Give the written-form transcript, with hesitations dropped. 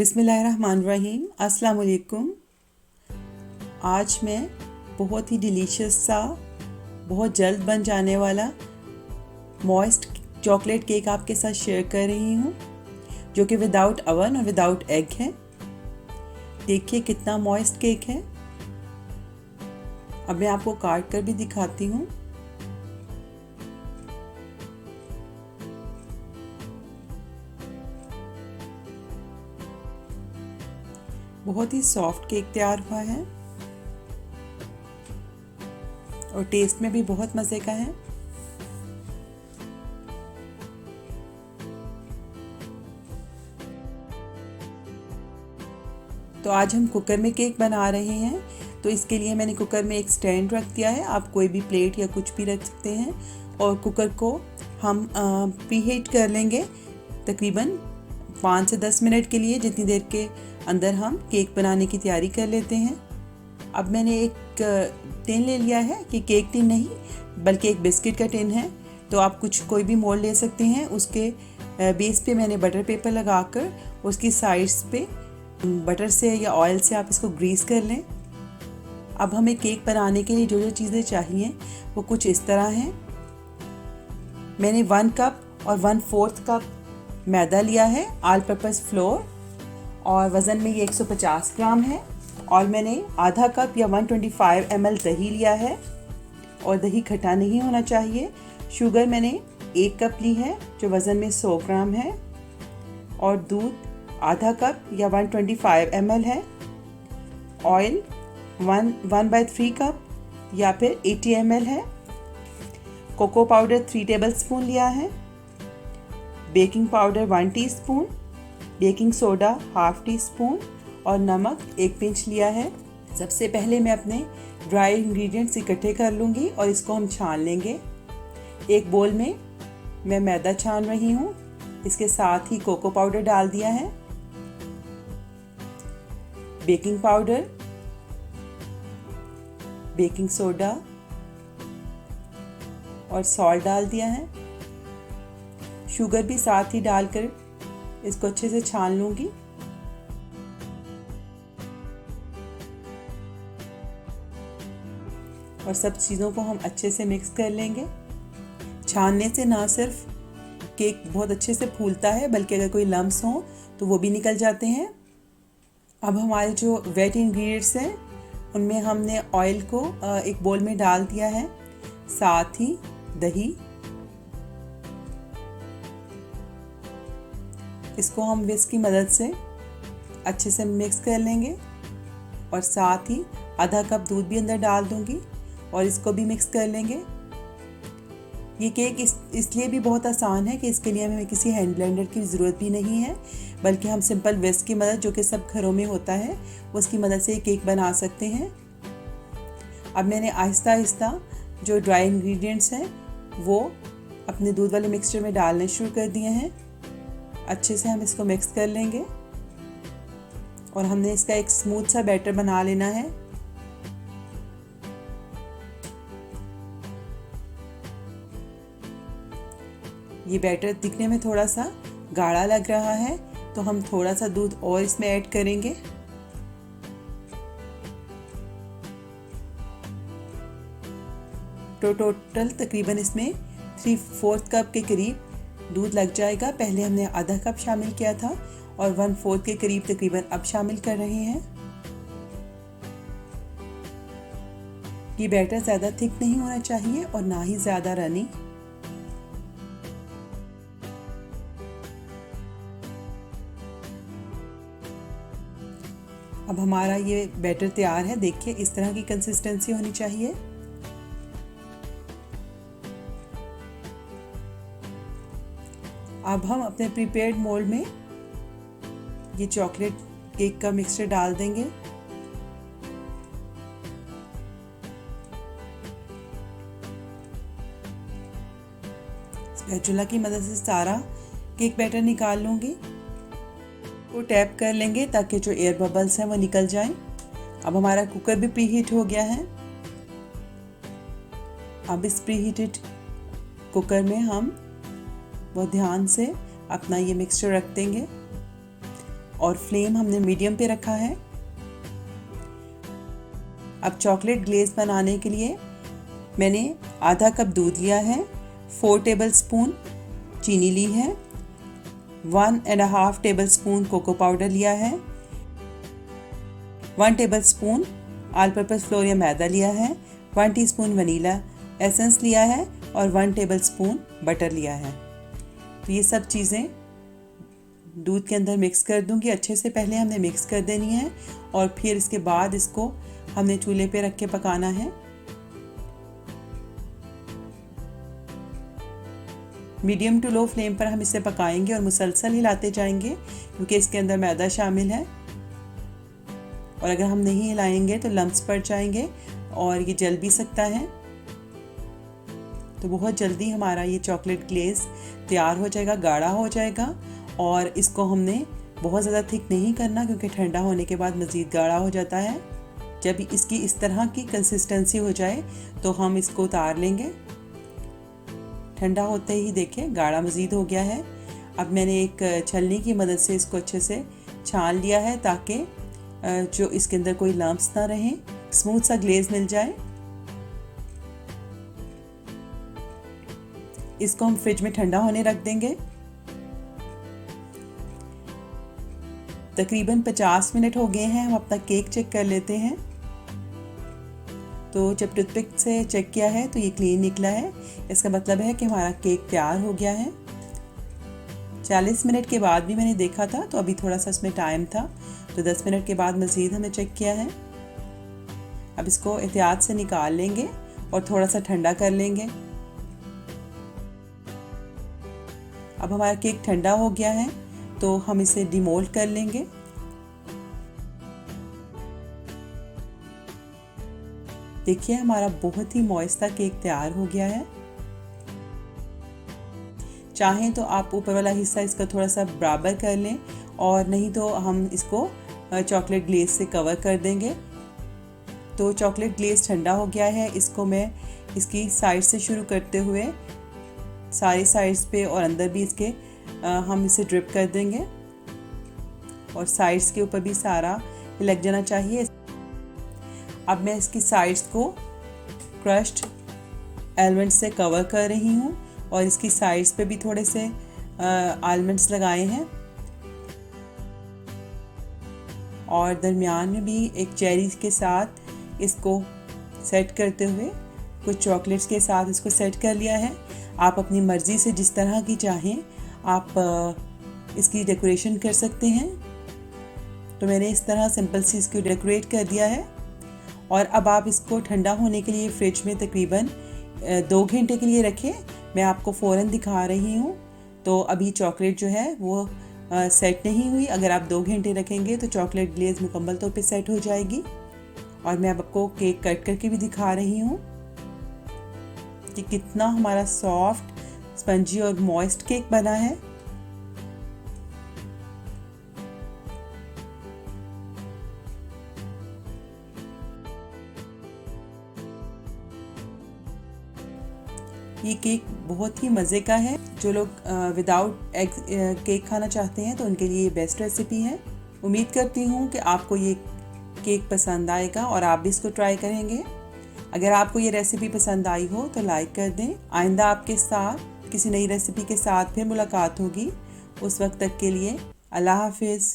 बिस्मिल्लाहिर्रहमानिर्रहीम। अस्सलाम वालेकुम। आज मैं बहुत ही डिलीशियस सा, बहुत जल्द बन जाने वाला मॉइस्ट चॉकलेट केक आपके साथ शेयर कर रही हूँ, जो कि विदाउट अवन और विदाउट एग है। देखिए कितना मॉइस्ट केक है। अब मैं आपको काट कर भी दिखाती हूँ। बहुत ही सॉफ्ट केक तैयार हुआ है और टेस्ट में भी बहुत मज़े का है। तो आज हम कुकर में केक बना रहे हैं, तो इसके लिए मैंने कुकर में एक स्टैंड रख दिया है। आप कोई भी प्लेट या कुछ भी रख सकते हैं और कुकर को हम प्रीहीट कर लेंगे तकरीबन 5 से 10 मिनट के लिए, जितनी देर के अंदर हम केक बनाने की तैयारी कर लेते हैं। अब मैंने एक टिन ले लिया है, कि केक टिन नहीं बल्कि एक बिस्किट का टिन है। तो आप कोई भी मोल्ड ले सकते हैं। उसके बेस पे मैंने बटर पेपर लगाकर उसकी साइड्स पे बटर से या ऑयल से आप इसको ग्रीस कर लें। अब हमें केक बनाने के लिए जो जो चीज़ें चाहिए वो कुछ इस तरह हैं। मैंने 1 कप और 1/4 कप मैदा लिया है, ऑल पर्पस फ्लोर, और वज़न में ये 150 ग्राम है। और मैंने आधा कप या 125 ml दही लिया है, और दही खट्टा नहीं होना चाहिए। शुगर मैंने 1 कप ली है, जो वज़न में 100 ग्राम है। और दूध आधा कप या 125 ml है। ऑयल 1/3 कप या फिर 80 ml है। कोको पाउडर 3 टेबलस्पून लिया है। Baking powder 1 teaspoon, baking soda 1/2 teaspoon और नमक 1 पिंच लिया है। सबसे पहले मैं अपने ड्राई इंग्रेडिएंट्स इकट्ठे कर लूँगी और इसको हम छान लेंगे। एक बोल में मैं मैदा छान रही हूँ, इसके साथ ही कोको पाउडर डाल दिया है, बेकिंग पाउडर, बेकिंग सोडा और सॉल्ट डाल दिया है। शुगर भी साथ ही डालकर इसको अच्छे से छान लूँगी। और सब चीज़ों को हम अच्छे से मिक्स कर लेंगे। छानने से ना सिर्फ केक बहुत अच्छे से फूलता है, बल्कि अगर कोई लम्स हो तो वो भी निकल जाते हैं। अब हमारे जो वेट इंग्रेडिएंट्स हैं उनमें हमने ऑयल को एक बोल में डाल दिया है, साथ ही दही। इसको हम विस्क की मदद से अच्छे से मिक्स कर लेंगे और साथ ही आधा कप दूध भी अंदर डाल दूंगी और इसको भी मिक्स कर लेंगे। ये केक इसलिए भी बहुत आसान है कि इसके लिए हमें किसी हैंड ब्लेंडर की ज़रूरत भी नहीं है, बल्कि हम सिंपल विस्क की मदद, जो कि सब घरों में होता है, उसकी मदद से ये केक बना सकते हैं। अब मैंने आहिस्ता आहिस्ता जो ड्राई इंग्रेडिएंट्स हैं वो अपने दूध वाले मिक्सचर में डालने शुरू कर दिए हैं। अच्छे से हम इसको मिक्स कर लेंगे और हमने इसका एक स्मूथ सा बैटर बना लेना है। ये बैटर दिखने में थोड़ा सा गाढ़ा लग रहा है, तो हम थोड़ा सा दूध और इसमें ऐड करेंगे। तो टोटल तकरीबन इसमें 3/4 कप के करीब दूध लग जाएगा। पहले हमने आधा कप शामिल किया था और 1/4 के करीब तकरीबन अब शामिल कर रहे हैं। ये बैटर ज़्यादा थिक नहीं होना चाहिए और ना ही ज़्यादा रनी। अब हमारा ये बैटर तैयार है। देखिए इस तरह की कंसिस्टेंसी होनी चाहिए। अब हम अपने प्रीपेयर्ड मोल्ड में ये चॉकलेट केक का मिक्सचर डाल देंगे। स्पैचुला की मदद से सारा केक बैटर निकाल लूँगी। वो टैप कर लेंगे ताकि जो एयर बबल्स हैं वो निकल जाएं। अब हमारा कुकर भी प्रीहीट हो गया है। अब इस प्रीहीटेड कुकर में हम बहुत ध्यान से अपना ये मिक्सचर रख देंगे और फ्लेम हमने मीडियम पे रखा है। अब चॉकलेट ग्लेज़ बनाने के लिए मैंने आधा कप दूध लिया है, 4 टेबलस्पून चीनी ली है, 1.5 टेबलस्पून कोको पाउडर लिया है, 1 टेबलस्पून ऑल पर्पस फ्लोर या मैदा लिया है, 1 टीस्पून वनीला एसेंस लिया है और 1 टेबलस्पून बटर लिया है। तो ये सब चीज़ें दूध के अंदर मिक्स कर दूंगी। अच्छे से पहले हमने मिक्स कर देनी है और फिर इसके बाद इसको हमने चूल्हे पे रख के पकाना है। मीडियम टू लो फ्लेम पर हम इसे पकाएंगे और मुसलसल हिलाते जाएंगे क्योंकि इसके अंदर मैदा शामिल है और अगर हम नहीं हिलाएंगे तो लम्प्स पड़ जाएंगे और ये जल भी सकता है। तो बहुत जल्दी हमारा ये चॉकलेट ग्लेज़ तैयार हो जाएगा, गाढ़ा हो जाएगा और इसको हमने बहुत ज़्यादा थिक नहीं करना क्योंकि ठंडा होने के बाद मज़ीद गाढ़ा हो जाता है। जब इसकी इस तरह की कंसिस्टेंसी हो जाए तो हम इसको उतार लेंगे। ठंडा होते ही देखें गाढ़ा मज़ीद हो गया है। अब मैंने एक छलनी की मदद से इसको अच्छे से छान लिया है ताकि जो इसके अंदर कोई लम्प्स ना रहें, स्मूथ सा ग्लेज़ मिल जाए। इसको हम फ्रिज में ठंडा होने रख देंगे। तकरीबन 50 मिनट हो गए हैं। हम अपना केक चेक कर लेते हैं। तो जब टूथपिक से चेक किया है तो ये क्लीन निकला है। इसका मतलब है कि हमारा केक तैयार हो गया है। 40 मिनट के बाद भी मैंने देखा था तो अभी थोड़ा सा इसमें टाइम था, तो 10 मिनट के बाद मज़ीद हमने चेक किया है। अब इसको एहतियात से निकाल लेंगे और थोड़ा सा ठंडा कर लेंगे। अब हमारा केक ठंडा हो गया है तो हम इसे डिमोल्ड कर लेंगे। देखिए हमारा बहुत ही मॉइस्ता केक तैयार हो गया है। चाहें तो आप ऊपर वाला हिस्सा इसका थोड़ा सा बराबर कर लें और नहीं तो हम इसको चॉकलेट ग्लेज़ से कवर कर देंगे। तो चॉकलेट ग्लेज़ ठंडा हो गया है। इसको मैं इसकी साइड से शुरू करते हुए सारी साइड्स पे और अंदर भी इसके हम इसे ड्रिप कर देंगे और साइड्स के ऊपर भी सारा लग जाना चाहिए। अब मैं इसकी साइड्स को क्रश्ड आलमंड्स से कवर कर रही हूँ और इसकी साइड्स पे भी थोड़े से आलमंड्स लगाए हैं और दरमियान में भी एक चेरी के साथ इसको सेट करते हुए कुछ चॉकलेट्स के साथ इसको सेट कर लिया है। आप अपनी मर्ज़ी से जिस तरह की चाहें आप इसकी डेकोरेशन कर सकते हैं। तो मैंने इस तरह सिंपल सी इसको डेकोरेट कर दिया है और अब आप इसको ठंडा होने के लिए फ्रिज में तकरीबन 2 घंटे के लिए रखें। मैं आपको फ़ौरन दिखा रही हूँ। तो अभी चॉकलेट जो है वो सेट नहीं हुई। अगर आप 2 घंटे रखेंगे तो चॉकलेट ग्लेज़ मुकम्मल तौर पे सेट हो जाएगी। और मैं आपको केक कट करके भी दिखा रही हूँ कि कितना हमारा सॉफ्ट, स्पंजी और मॉइस्ट केक बना है। ये केक बहुत ही मज़े का है। जो लोग विदाउट एग केक खाना चाहते हैं तो उनके लिए ये बेस्ट रेसिपी है। उम्मीद करती हूँ कि आपको ये केक पसंद आएगा और आप भी इसको ट्राई करेंगे। अगर आपको ये रेसिपी पसंद आई हो तो लाइक कर दें। आइंदा आपके साथ किसी नई रेसिपी के साथ फिर मुलाकात होगी। उस वक्त तक के लिए अल्लाह हाफिज़।